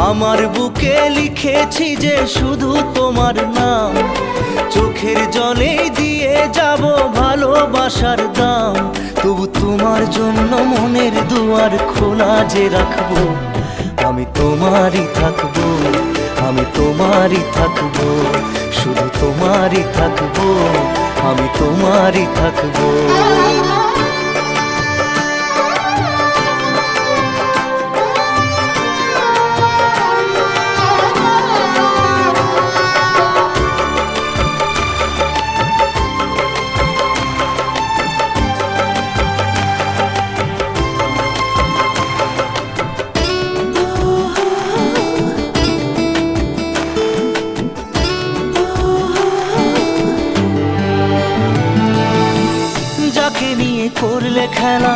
আমার বুকে লিখেছি যে শুধু তোমার নাম, চোখের জলে দিয়ে যাব ভালোবাসার দাম। তবু তোমার জন্য মনের দুয়ার খোলা যে রাখবো, আমি তোমারই থাকবো, আমি তোমারই থাকবো, শুধু তোমারই থাকবো, আমি তোমারই থাকবো। যাকে নিয়ে করলে খেলা